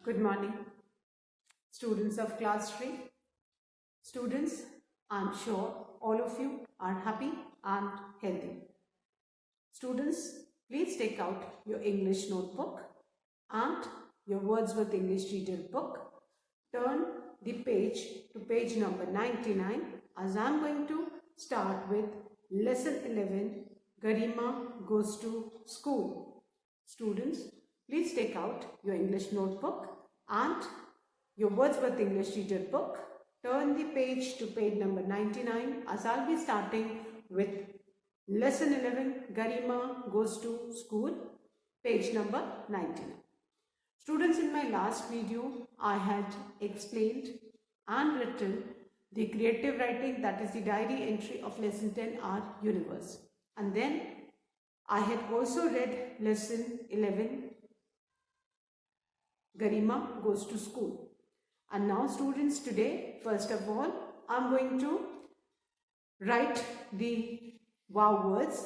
Good morning, students of class 3. Students, I'm sure all of you are happy and healthy. Students, please take out your English notebook and your Wordsworth English Reader book. Turn the page to page number 99 as I'm going to start with lesson 11, Garima Goes to School. Students, please take out your English notebook and your Wordsworth English Reader book. Turn the page to page number 99 as I'll be starting with lesson 11, Garima Goes to School, page number 99. Students, in my last video, I had explained and written the creative writing, that is the diary entry of lesson 10, Our Universe. And then I had also read lesson 11, Garima Goes to School. And now students, today, first of all, I'm going to write the wow words,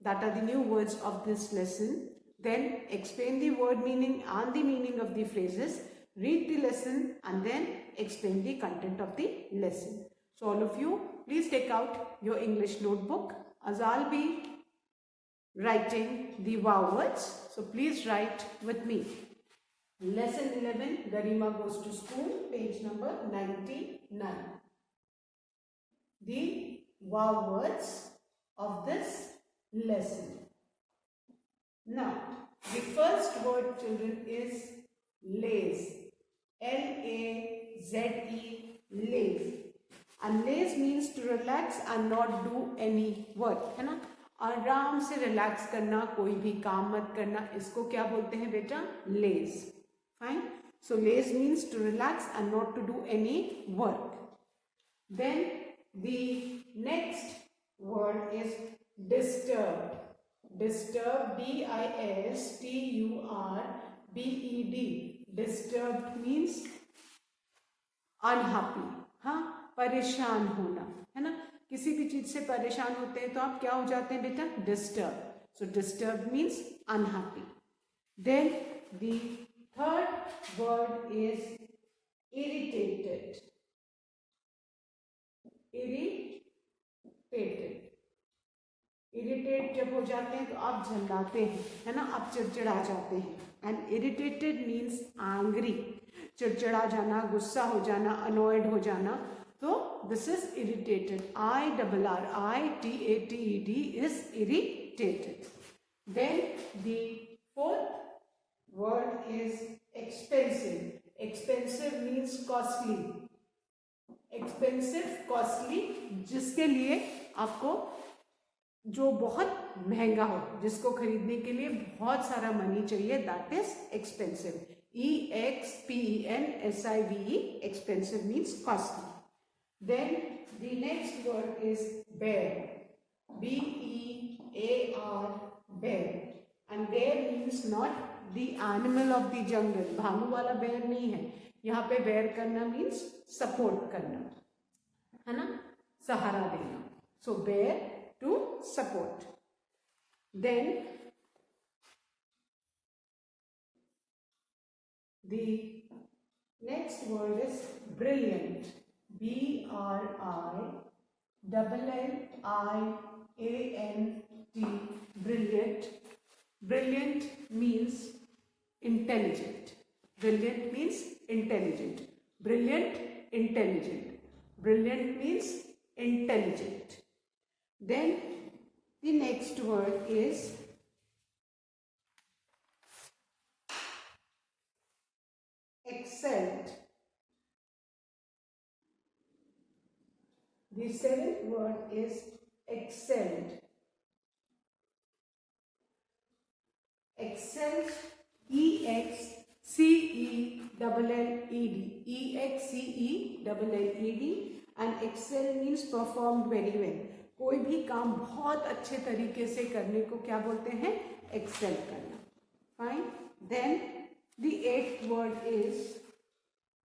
that are the new words of this lesson. Then explain the word meaning and the meaning of the phrases, read the lesson and then explain the content of the lesson. So all of you, please take out your English notebook as I'll be writing the wow words. So please write with me. Lesson 11, Garima Goes to School, page number 99. The wow words of this lesson. Now, the first word, children, is laze. L-A-Z-E, laze. And laze means to relax and not do any work, है ना? आराम से relax करना, कोई भी काम मत करना, इसको क्या बोलते हैं बेटा? लेज. Fine. So laze means to relax and not to do any work. Then the next word is disturbed. Disturbed, D-I-S-T-U-R-B-E-D. Disturbed means unhappy. हाँ, परेशान होना, है ना? किसी भी चीज से परेशान होते हैं तो आप क्या हो जाते हैं बेटा? Disturbed. So disturbed means unhappy. Then the third word is irritated. Irritated. Irritate जब हो जाते हैं तो आप झल्लाते हैं, है ना? आप चिड़चिड़ा जाते हैं. And irritated means angry. चिड़चिड़ा जाना, गुस्सा हो जाना, अनॉयड हो जाना. तो this is irritated. IRRITATED is irritated. Then the fourth word is expensive. Expensive means costly. Expensive, costly, जिसके लिए आपको जो बहुत महंगा हो, जिसको खरीदने के लिए बहुत सारा मनी चाहिए, that is expensive. EXPENSIVE, expensive means costly. Then the next word is bear. BEAR, bear. And bear means not the animal of the jungle. भालू वाला bear नहीं है. यहाँ पे bear करना means support करना, है ना? सहारा देना. So bear, to support. Then the next word is brilliant. BRILLIANT. Brilliant. Brilliant means intelligent. Brilliant means intelligent. Brilliant, intelligent. Brilliant means intelligent. Then the next word is excelled. The seventh word is excelled. Excelled, EXCELLED. EXCELLED. And excel means performed very well. कोई भी काम बहुत अच्छे तरीके से करने को क्या बोलते हैं? एक्सेल करना. Fine. Then the eighth word is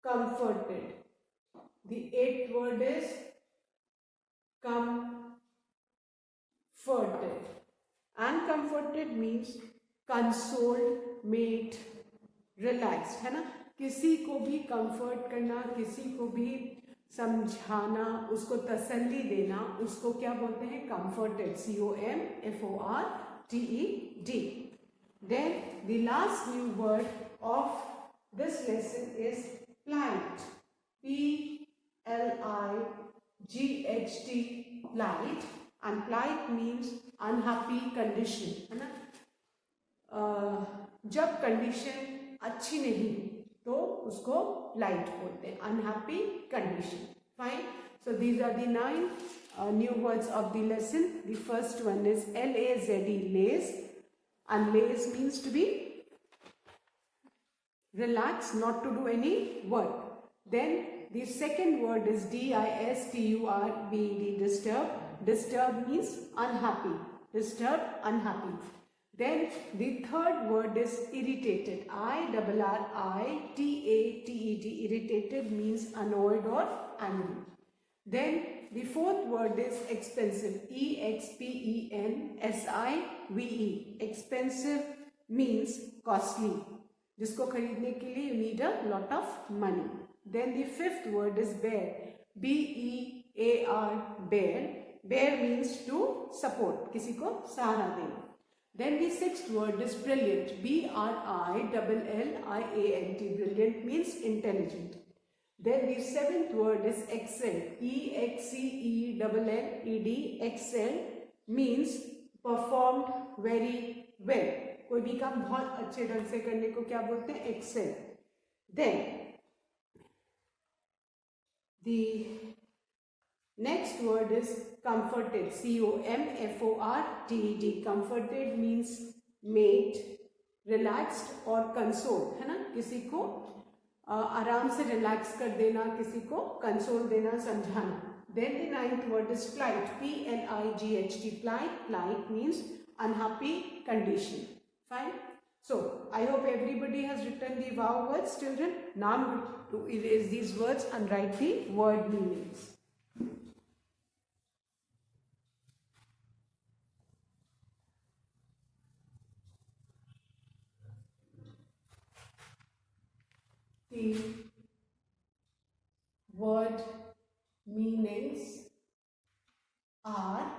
comforted. The eighth word is comforted. And comforted means consoled, made relaxed, है ना? किसी को भी कंफर्ट करना, किसी को भी समझाना, उसको तसल्ली देना, उसको क्या बोलते हैं? Comforted. COMFORTED. Then the last new word of this lesson is plight. PLIGHT. plight. And plight means unhappy condition, है ना? जब कंडीशन अच्छी नहीं तो उसको plight बोलते हैं, unhappy condition. Fine. So these are the 9 new words of the lesson. The first one is LAZE, laze, and laze means to be relaxed, not to do any work. Then the second word is DISTURBED, disturb. Disturb means unhappy. Disturb, unhappy. Then the third word is irritated. IRRITATED. Irritated means annoyed or angry. Then the fourth word is expensive. EXPENSIVE. Expensive means costly. जिसको खरीदने के लिए you need a lot of money. Then the fifth word is bear. BEAR, bear. Bear means to support, किसी को सहारा देना. Then the sixth word is brilliant. BRILLIANT. Brilliant means intelligent. Then the seventh word is excel. EXCELLED. Excel means performed very well. कोई भी काम बहुत अच्छे ढंग से करने को क्या बोलते हैं? Excel. Then the next word is comforted. COMFORTED. Comforted means made, relaxed or consoled, है ना? किसी को आराम से रिलैक्स कर देना, किसी को कंसोल देना, समझाना. Then the ninth word is plight. PLIGHT. Plight. Plight means unhappy condition. Fine. So I hope everybody has written the wow words, children. Now I'm going to erase these words and write the word meanings. The word meanings are,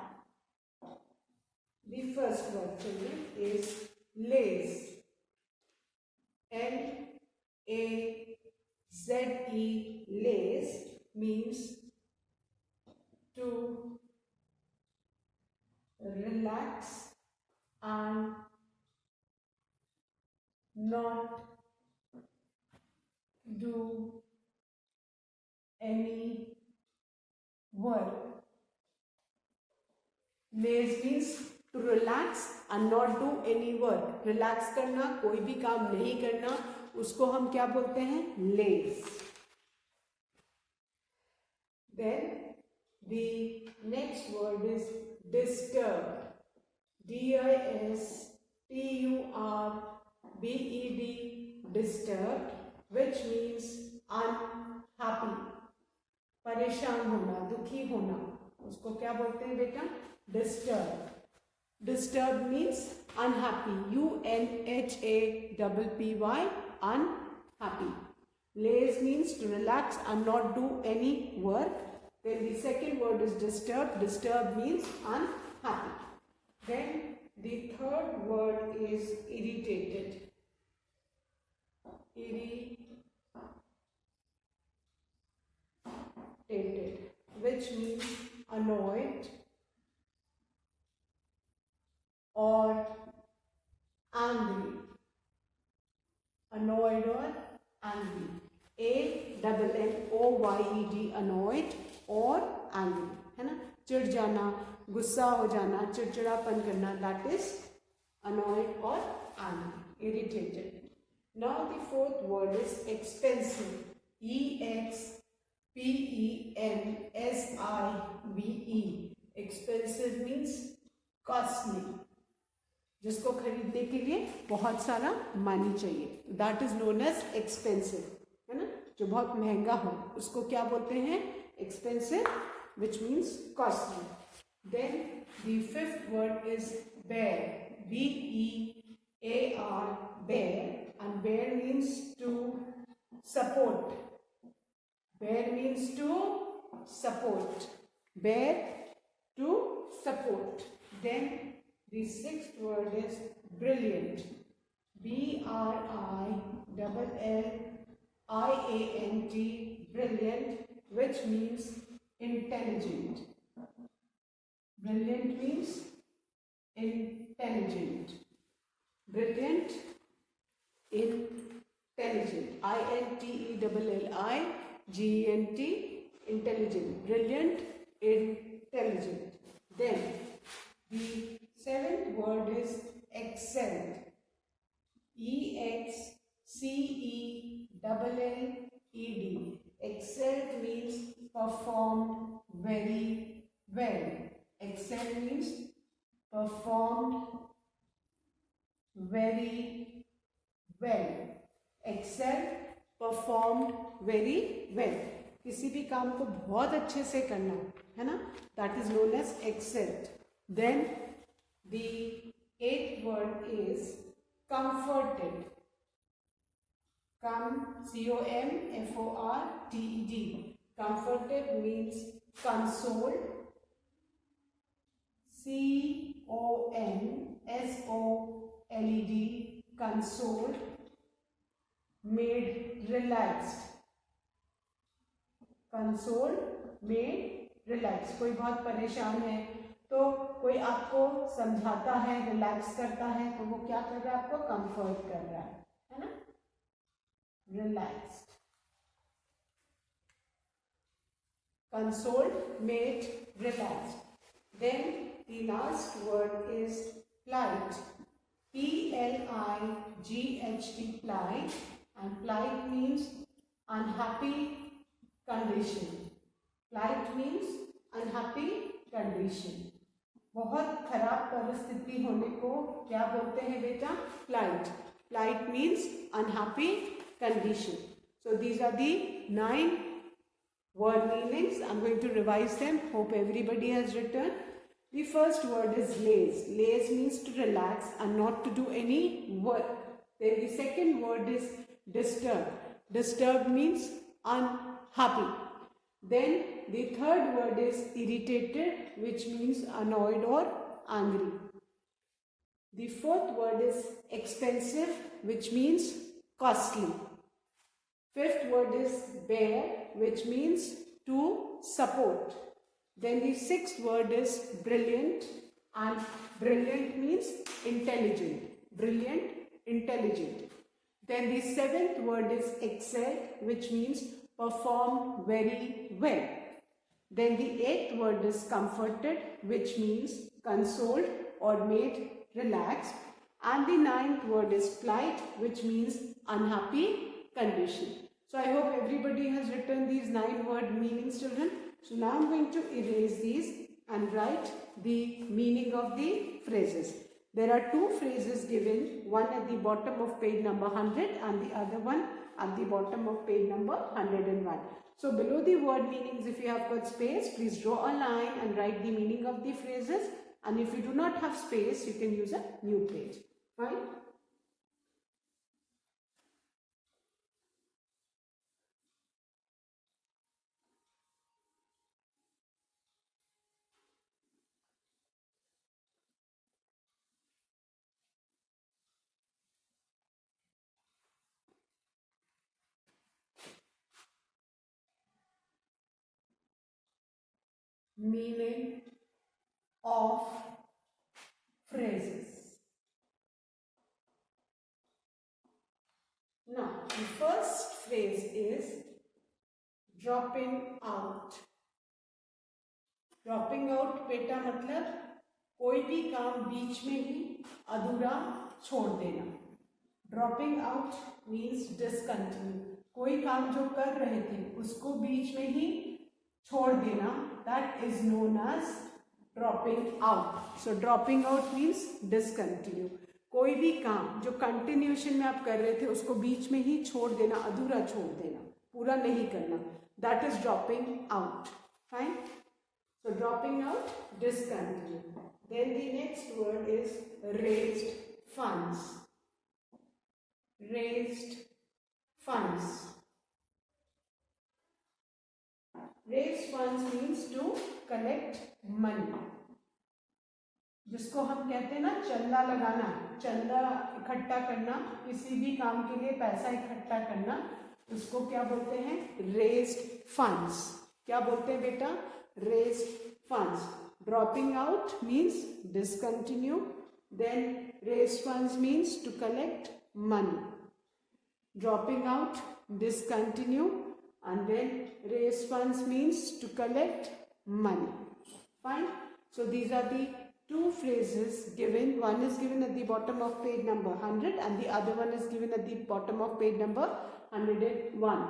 the first word, children, is laze. LAZE. Laze means to relax and not do any work. Laze means to relax and not do any work. Relax करना, कोई भी काम नहीं करना, उसको हम क्या बोलते हैं? Laze. Then the next word is disturbed. DISTURBED. Disturbed, which means unhappy. परेशान होना, दुखी होना, उसको क्या बोलते हैं बेटा? Disturbed. Disturbed means unhappy. UNHAPPY. Unhappy. Laze means to relax and not do any work. Then the second word is disturbed. Disturbed means unhappy. Then the third word is irritated. Irritated, which means annoyed or angry. Annoyed or angry. ANNOYED. Annoyed or angry, है ना? चिढ़ जाना, गुस्सा हो जाना, चिड़चिड़ापन करना, that is annoyed or angry. Irritated. Now the fourth word is expensive. EXPENSIVE. Expensive means costly. जिसको खरीदने के लिए बहुत सारा मनी चाहिए, that is known as expensive, है ना? जो बहुत महंगा हो उसको क्या बोलते हैं? Expensive, which means costly. Then the fifth word is bear. BEAR. Bear. And bear means to support. Bear means to support. Bear, to support. Then the sixth word is brilliant. BRILLIANT, brilliant, which means intelligent. Brilliant means intelligent. Brilliant, intelligent. INTELLIGENT, intelligent. Brilliant, intelligent. Then the seventh word is excelled. EXCELLED. Excelled means performed very well. Excel means performed very well. Excel, performed very well. किसी भी काम को बहुत अच्छे से करना है ना, that is known as excelled. Then the eighth word is comforted. COMFORTED. Comforted means consoled. CONSOLED, consoled. Made relaxed. Consoled, made relaxed. कोई बहुत परेशान है तो कोई आपको समझाता है, रिलैक्स करता है, तो वो क्या कर रहा है, आपको कंफर्ट कर रहा है ना, relaxed. Consoled, made relaxed. Then the last word is plight. PLIGHT, plight. And plight means unhappy condition. Plight means unhappy condition. बहुत खराब परिस्थिति होने को क्या बोलते हैं बेटा? Plight. Plight means unhappy condition. So these are the 9 word meanings. I'm going to revise them. Hope everybody has written. The first word is laze. Laze means to relax and not to do any work. Then the second word is disturb. Disturb means unhappy. Then the third word is irritated, which means annoyed or angry. The fourth word is expensive, which means costly. Fifth word is bear, which means to support. Then the sixth word is brilliant, and brilliant means intelligent. Brilliant, intelligent. Then the seventh word is excel, which means perform very well. Then the eighth word is comforted, which means consoled or made relaxed. And the ninth word is plight, which means unhappy condition. So I hope everybody has written these 9 word meanings, children. So now I'm going to erase these and write the meaning of the phrases. There are 2 phrases given, one at the bottom of page number 100 and the other one at the bottom of page number 101. So below the word meanings, if you have got space, please draw a line and write the meaning of the phrases. And if you do not have space, you can use a new page. Fine? Meaning of phrases. Now, the first phrase is dropping out. Dropping out बेटा मतलब कोई भी काम बीच में ही अधूरा छोड़ देना. Dropping out means discontinue. कोई काम जो कर रहे थे उसको बीच में ही छोड़ देना, that is known as dropping out. So dropping out means discontinue. कोई भी काम जो कंटिन्यूएशन में आप कर रहे थे उसको बीच में ही छोड़ देना, अधूरा छोड़ देना, पूरा नहीं करना, that is dropping out. Fine? So dropping out, discontinue. Then the next word is raised funds. Raised funds. Raise funds means to collect money, जिसको हम कहते हैं ना चंदा लगाना, चंदा इकट्ठा करना, किसी भी काम के लिए पैसा इकट्ठा करना, उसको क्या बोलते हैं? Raised funds. क्या बोलते हैं बेटा? Raised funds. Dropping out means discontinue, then raised funds means to collect money. Dropping out, discontinue, and then raise funds means to collect money. Fine. So these are the two phrases given. One is given at the bottom of page number 100 and the other one is given at the bottom of page number 101.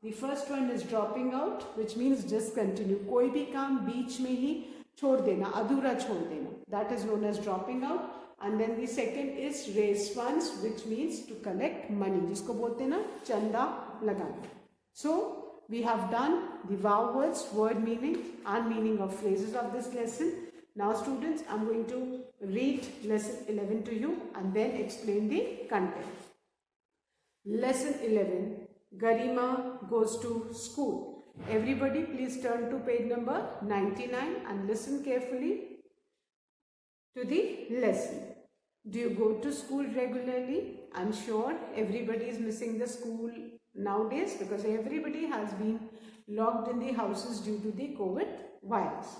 The first one is dropping out, which means discontinue. कोई भी काम बीच में ही छोड़ देना, अधूरा छोड़ देना. That is known as dropping out. And then the second is raise funds, which means to collect money, जिसको बोलते हैं ना चंदा लगाना. So we have done the vowel words, word meaning and meaning of phrases of this lesson. Now students, I'm going to read lesson 11 to you and then explain the content. Lesson 11, Garima goes to school. Everybody please turn to page number 99 and listen carefully to the lesson. Do you go to school regularly? I'm sure everybody is missing the school nowadays because everybody has been locked in the houses due to the COVID virus.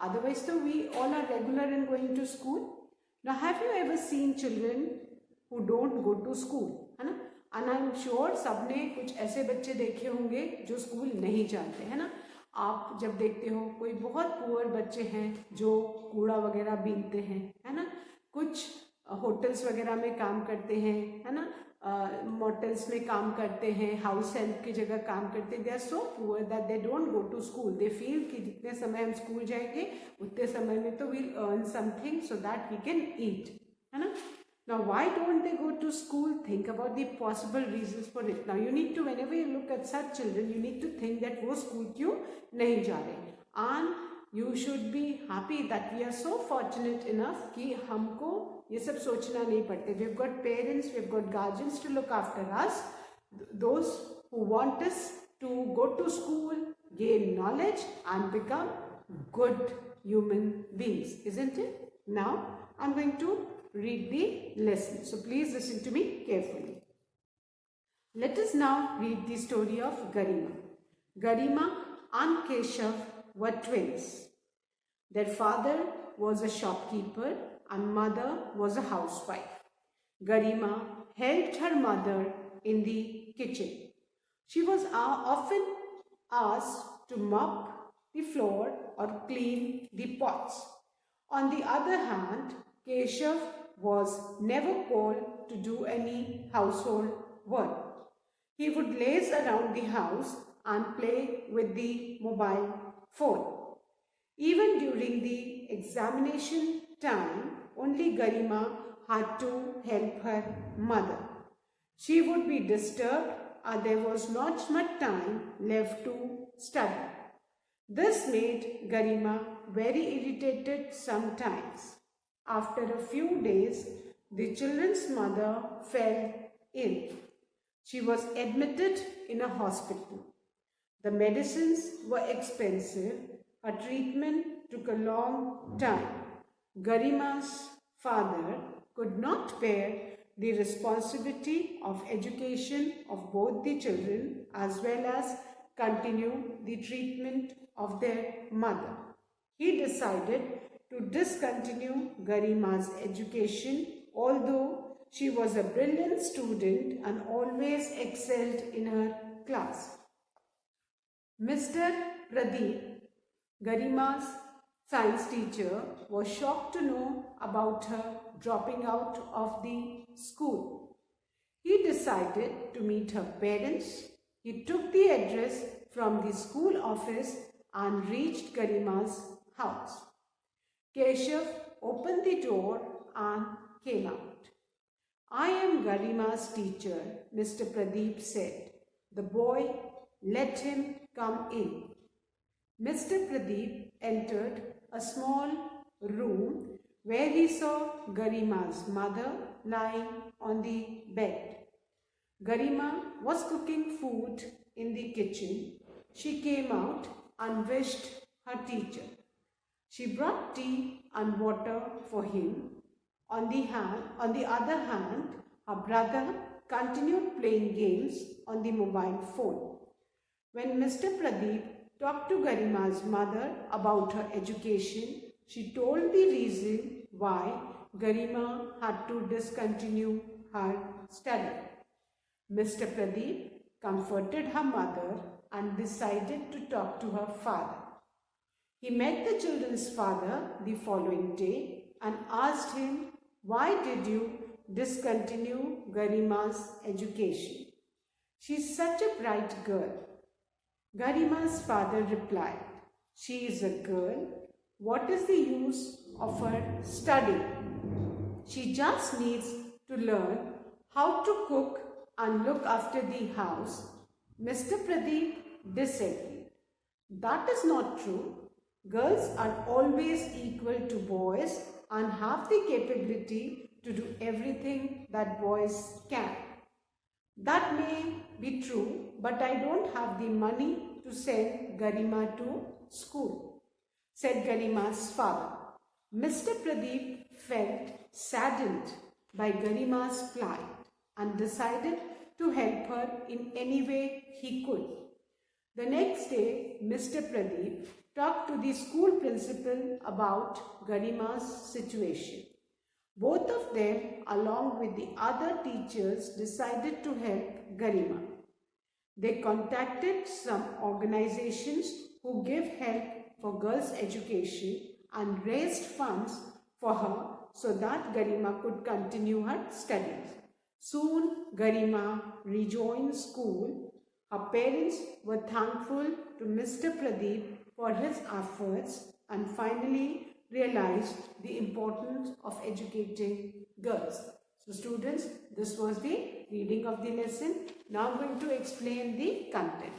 Otherwise, so we all are regular in going to school. Now, have you ever seen children who don't go to school? And I'm sure सबने कुछ ऐसे बच्चे देखे होंगे जो school नहीं जाते, है ना. आप जब देखते हो कोई बहुत पुअर बच्चे हैं जो कूड़ा वगैरह बीनते हैं, है ना, कुछ होटल्स वगैरह में काम करते हैं, है ना, मोटल्स में काम करते हैं, हाउस हेल्प की जगह काम करते हैं. They are so poor that they don't go to school. They feel कि जितने समय हम स्कूल जाएंगे उतने समय में तो we'll earn something so that we can eat, है ना. Now, why don't they go to school? Think about the possible reasons for it. Now, you need to, whenever you look at such children, you need to think that वो school क्यों नहीं जा रहे. And you should be happy that we are so fortunate enough कि हमको ये सब सोचना नहीं पड़ते. We've got parents, we've got guardians to look after us. Those who want us to go to school, gain knowledge and become good human beings, isn't it? Now, I'm going to read the lesson. So please listen to me carefully. Let us now read the story of Garima. Garima and Keshav were twins. Their father was a shopkeeper and mother was a housewife. Garima helped her mother in the kitchen. She was often asked to mop the floor or clean the pots. On the other hand, Keshav was never called to do any household work. He would laze around the house and play with the mobile phone. Even during the examination time, only Garima had to help her mother. She would be disturbed and there was not much time left to study. This made Garima very irritated sometimes. After a few days, the children's mother fell ill. She was admitted in a hospital. The medicines were expensive. Her treatment took a long time. Garima's father could not bear the responsibility of education of both the children as well as continue the treatment of their mother. He decided to discontinue Garima's education, although she was a brilliant student and always excelled in her class. Mr. Pradeep, Garima's science teacher, was shocked to know about her dropping out of the school. He decided to meet her parents. He took the address from the school office and reached Garima's house. Keshav opened the door and came out. I am Garima's teacher, Mr. Pradeep said. The boy let him come in. Mr. Pradeep entered a small room where he saw Garima's mother lying on the bed. Garima was cooking food in the kitchen. she came out and wished her teacher. She brought tea and water for him. On the other hand, her brother continued playing games on the mobile phone. When Mr. Pradeep talked to Garima's mother about her education, she told the reason why Garima had to discontinue her study. Mr. Pradeep comforted her mother and decided to talk to her father. He met the children's father the following day and asked him, "Why did you discontinue Garima's education? She's such a bright girl." Garima's father replied, "She is a girl. What is the use of her studying? She just needs to learn how to cook and look after the house." Mr. Pradeep disagreed. "That is not true. Girls are always equal to boys and have the capability to do everything that boys can." "That may be true, but I don't have the money to send Garima to school," said Garima's father. Mr. Pradeep felt saddened by Garima's plight and decided to help her in any way he could. The next day, Mr. Pradeep talked to the school principal about Garima's situation. Both of them, along with the other teachers, decided to help Garima. They contacted some organizations who give help for girls' education and raised funds for her so that Garima could continue her studies. Soon, Garima rejoined school. Her parents were thankful to Mr. Pradeep for his efforts and finally realized the importance of educating girls. So students, this was the reading of the lesson. Now I'm going to explain the content.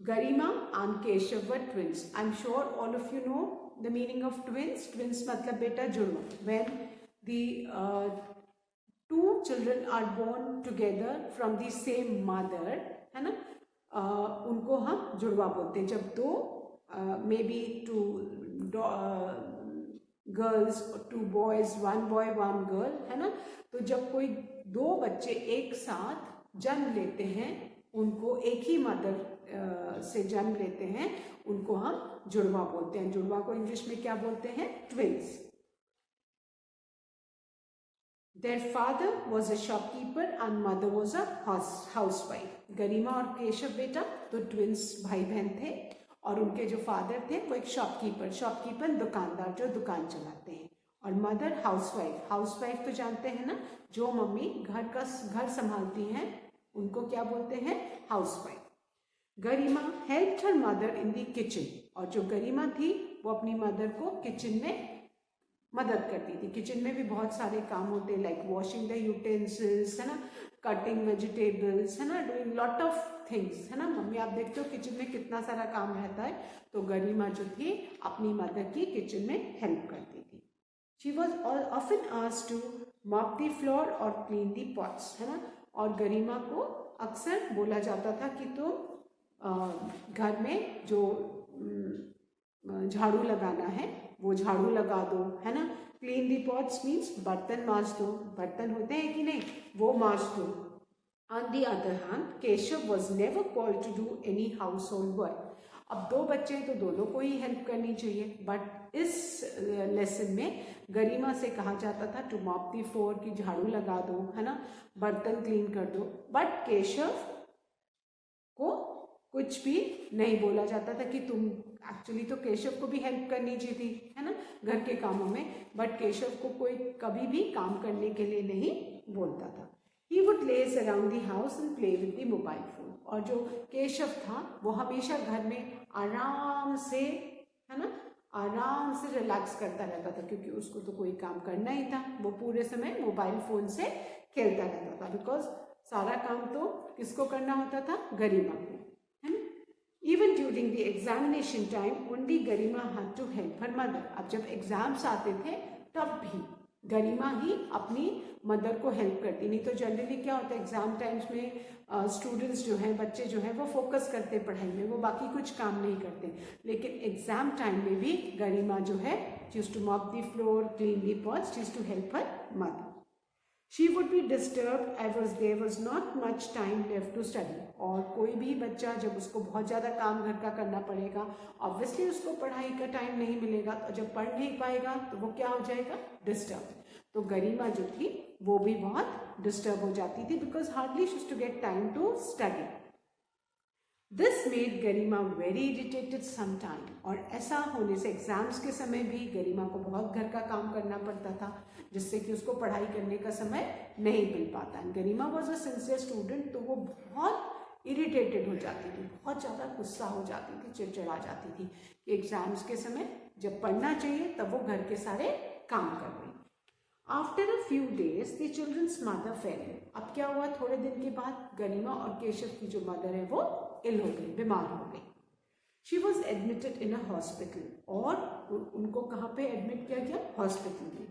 Garima and Keshav were twins. I'm sure all of you know the meaning of twins. Twins matlab beta judwa. When the two children are born together from the same mother, है ना, उनको हम जुड़वा बोलते हैं. जब दो maybe two girls, two boys, one boy, one girl, है ना, तो जब कोई दो बच्चे एक साथ जन्म लेते हैं, उनको एक ही मदर से जन्म लेते हैं, उनको हम जुड़वा बोलते हैं. जुड़वा को इंग्लिश में क्या बोलते हैं? Twins. Their father was a shopkeeper and mother was a housewife. गरिमा और केशव बेटा तो ट्विन्स भाई बहन थे और उनके जो फादर थे वो एक शॉपकीपर दुकानदार जो दुकान चलाते हैं, और मदर हाउसवाइफ तो जानते हैं ना, जो मम्मी घर संभालती हैं उनको क्या बोलते हैं? Housewife. Garima helped her mother in the kitchen, और जो गरिमा थी वो अपनी मदर को किचन में मदद करती थी. किचन में भी बहुत सारे काम होते हैं, लाइक वॉशिंग द यूटेंसिल्स, है ना, कटिंग वेजिटेबल्स, है ना, डूइंग लॉट ऑफ थिंग्स, है ना. मम्मी आप देखते हो किचन में कितना सारा काम रहता है, तो गरिमा जो थी अपनी मदर की किचन में हेल्प करती थी. She was often asked to mop the floor और क्लीन द पॉट्स, है ना, और गरिमा को अक्सर बोला जाता था कि तो घर में जो झाड़ू लगाना है वो झाड़ू लगा दो, है ना. क्लीन दी पॉट्स मीन्स बर्तन मांज दो, बर्तन होते हैं कि नहीं, वो मांज दो. On the other hand Keshav was never called to do any household work. अब दो बच्चे तो दोनों को ही हेल्प करनी चाहिए, बट इस लेसन में गरिमा से कहा जाता था टू मॉप दी फ्लोर, की झाड़ू लगा दो, है ना, बर्तन क्लीन कर दो. बट केशव को कुछ भी नहीं बोला जाता था कि तुम, एक्चुअली तो केशव को भी हेल्प करनी चाहिए थी, है ना, घर के कामों में, बट केशव को कोई कभी भी काम करने के लिए नहीं बोलता था. He would laze around the house and play with the mobile phone. और जो केशव था वो हमेशा घर में आराम से, है ना, आराम से रिलैक्स करता रहता था, क्योंकि उसको तो कोई काम करना ही था. वो पूरे समय मोबाइल फोन से खेलता रहता था, बिकॉज सारा काम तो किसको करना होता था? गरिमा को, है ना. Even during the examination time, only Garima had to help her mother. अब जब एग्जाम्स आते थे तब भी गरिमा ही अपनी मदर को हेल्प करती। नहीं तो जनरली क्या होता है एग्जाम टाइम्स में स्टूडेंट्स जो हैं, बच्चे जो हैं, वो फोकस करते पढ़ाई में, वो बाकी कुछ काम नहीं करते। लेकिन एग्जाम टाइम में भी गरिमा जो है she used to mop the floor, clean the pots, she used to help her mother. She would be disturbed as there was not much time left to study। और कोई भी बच्चा जब उसको बहुत ज़्यादा काम घर का करना पड़ेगा, ऑब्वियसली उसको पढ़ाई का टाइम नहीं मिलेगा, तो जब पढ़ नहीं पाएगा तो वो क्या हो जाएगा, डिस्टर्ब। तो गरिमा जो थी वो भी बहुत डिस्टर्ब हो जाती थी, because hardly she used to get time to study. This made Garima very irritated sometime. और ऐसा होने से एग्जाम्स के समय भी गरिमा को बहुत घर का काम करना पड़ता था, जिससे कि उसको पढ़ाई करने का समय नहीं मिल पाता। गरिमा वॉज अ सिंसियर स्टूडेंट, तो वो बहुत इरिटेटेड हो जाती थी, बहुत ज़्यादा गुस्सा हो जाती थी, चिड़चिड़ा जाती थी कि एग्जाम्स के समय जब पढ़ना चाहिए तब वो घर के सारे काम कर रही। After a few days the childrens mother fell. अब क्या हुआ, थोड़े दिन के बाद गरिमा और केशव की जो मदर है वो इल हो गई, बीमार हो गई। She was admitted in a hospital. और उनको कहाँ पे एडमिट किया गया, हॉस्पिटल में।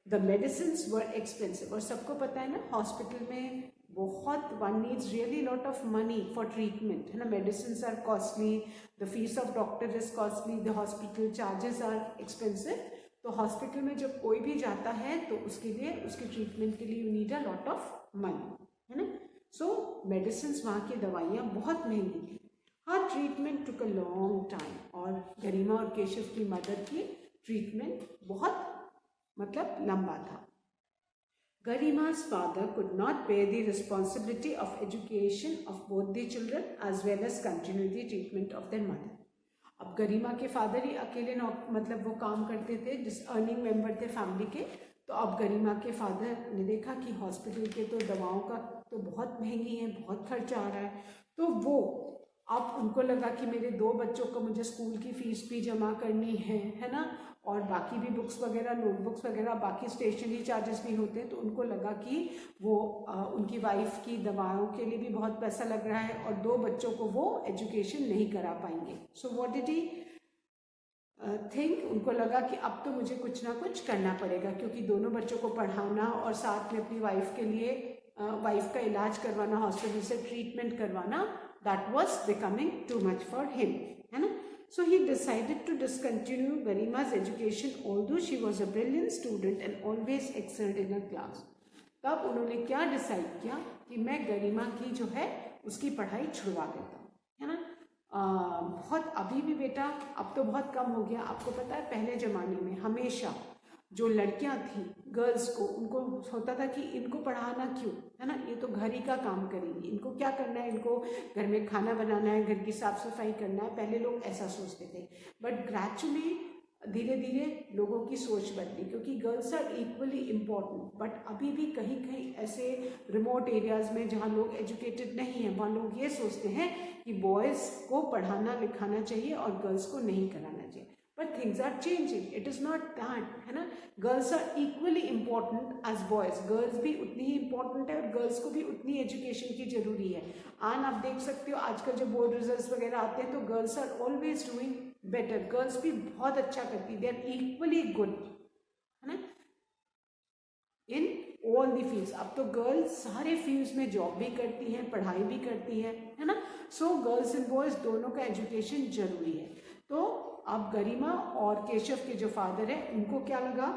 The medicines were expensive. और सबको पता है ना, हॉस्पिटल में बहुत one needs really lot of money for treatment, है ना। Medicines are costly, the fees of doctor is costly, the hospital charges are expensive. तो हॉस्पिटल में जब कोई भी जाता है तो उसके लिए, उसकी ट्रीटमेंट के लिए you need a lot of money, है ना। सो मेडिसिन्स, वहाँ की दवाइयाँ बहुत महंगी थी। हर treatment took a long time. और गरिमा और केशव की मदर की ट्रीटमेंट बहुत मतलब लंबा था। Garima's father could not bear the responsibility of education of both the children as well as continue the treatment of their mother। अब गरिमा के फादर ही अकेले मतलब वो काम करते थे, जिस अर्निंग मेंबर थे फैमिली के। तो अब गरिमा के फादर ने देखा कि हॉस्पिटल के तो दवाओं का तो बहुत महंगी है, बहुत खर्चा आ रहा है। तो वो अब उनको लगा कि मेरे 2 बच्चों को मुझे स्कूल की फीस भी जमा करनी है ना, और बाकी भी बुक्स वगैरह, नोटबुक्स वगैरह, बाकी स्टेशनरी चार्जेस भी होते हैं। तो उनको लगा कि वो उनकी वाइफ की दवाओं के लिए भी बहुत पैसा लग रहा है और 2 बच्चों को वो एजुकेशन नहीं करा पाएंगे। So what did he think, उनको लगा कि अब तो मुझे कुछ ना कुछ करना पड़ेगा, क्योंकि दोनों बच्चों को पढ़ाना और साथ में अपनी वाइफ के लिए वाइफ का इलाज करवाना, हॉस्पिटल से ट्रीटमेंट करवाना, that was becoming too much for him, है ना। So he decided to discontinue Garima's education, although she was a brilliant student and always excelled in her class। तब उन्होंने क्या डिसाइड किया कि मैं गरिमा की जो है उसकी पढ़ाई छुड़वा देता हूँ, है ना। बहुत अभी भी बेटा अब तो बहुत कम हो गया। आपको पता है पहले ज़माने में हमेशा जो लड़कियां थी, गर्ल्स को, उनको होता था कि इनको पढ़ाना क्यों, है ना, ये तो घर ही का काम करेंगी, इनको क्या करना है, इनको घर में खाना बनाना है, घर की साफ सफाई करना है। पहले लोग ऐसा सोचते थे, बट ग्रेजुअली धीरे धीरे लोगों की सोच बदली, क्योंकि girls are equally important. But अभी भी कहीं कहीं ऐसे रिमोट एरियाज़ में जहाँ लोग एजुकेटेड नहीं हैं, वहाँ लोग ये सोचते हैं कि बॉयज़ को पढ़ाना लिखाना चाहिए और गर्ल्स को नहीं कराना चाहिए। But things are changing. It is not that, है ना। Girls are equally important as boys. Girls भी उतनी ही इम्पॉर्टेंट है और गर्ल्स को भी उतनी एजुकेशन की जरूरी है। आप देख सकते हो आजकल जब बोर्ड रिजल्ट्स वगैरह आते हैं तो girls are always doing better. Girls भी बहुत अच्छा करती, दे आर इक्वली गुड, है ना, इन ऑल द फील्ड्स। अब तो गर्ल्स सारे फील्ड्स में जॉब भी करती हैं, पढ़ाई भी करती है ना। सो गर्ल्स एंड बॉयज़ दोनों का एजुकेशन जरूरी है। तो अब गरिमा और केशव के जो फादर है उनको क्या लगा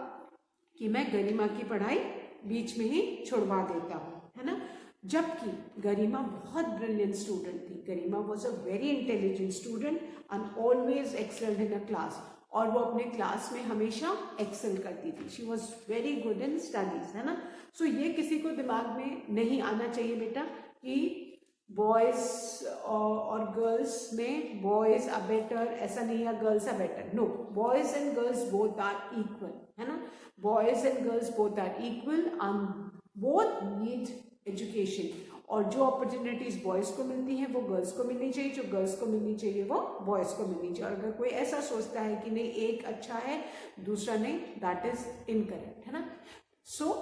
कि मैं गरिमा की पढ़ाई बीच में ही छुड़वा देता हूँ, है ना। जबकि गरिमा बहुत ब्रिलियंट स्टूडेंट थी। Garima was a very intelligent student and always excelled in a class. और वो अपने क्लास में हमेशा एक्सेल करती थी। She was very good in studies, है ना। सो ये किसी को दिमाग में नहीं आना चाहिए बेटा कि बॉयज़ और गर्ल्स में बॉयज़ आर बेटर, ऐसा नहीं है girls are better. No, boys and girls both are equal, है ना। Boys and girls both are equal and both need education. और जो अपॉर्चुनिटीज़ बॉयज़ को मिलती हैं वो गर्ल्स को मिलनी चाहिए, जो गर्ल्स को मिलनी चाहिए वो बॉयज़ को मिलनी चाहिए। और अगर कोई ऐसा सोचता है कि नहीं एक अच्छा है दूसरा नहीं, दैट इज इनकरेक्ट, है ना। So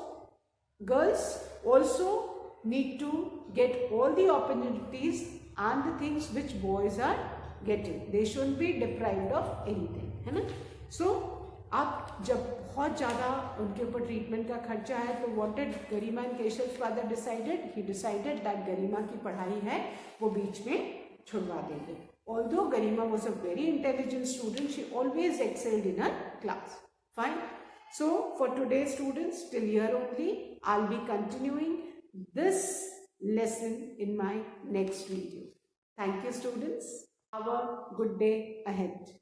girls also need to get all the opportunities and the things which boys are getting. They shouldn't be deprived of anything, है ना। So अब जब बहुत ज़्यादा उनके ऊपर ट्रीटमेंट का खर्चा है तो what did Garima and Keshav father decided? He decided that Garima की पढ़ाई है वो बीच में छुड़वा देंगे. Although Garima was a very intelligent student, she always excelled in her class. Fine. So for today's students, till here only, I'll be continuing this lesson in my next video. Thank you, students. Have a good day ahead.